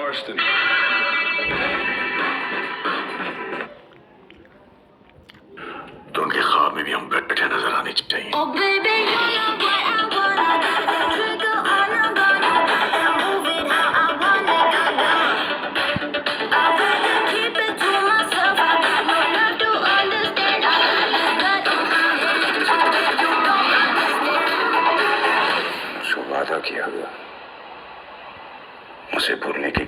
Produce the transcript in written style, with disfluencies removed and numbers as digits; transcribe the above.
Marston. तो उनके ख्वाब में भी हम बैठे नजर आने चाहिए। Oh baby, you know what I wanna do. Trigger on, I'm gonna move it how I wanna go. I'd rather keep it to myself. I got no love to understand. I got the gun in my hand. You don't understand. जो वादा किया गया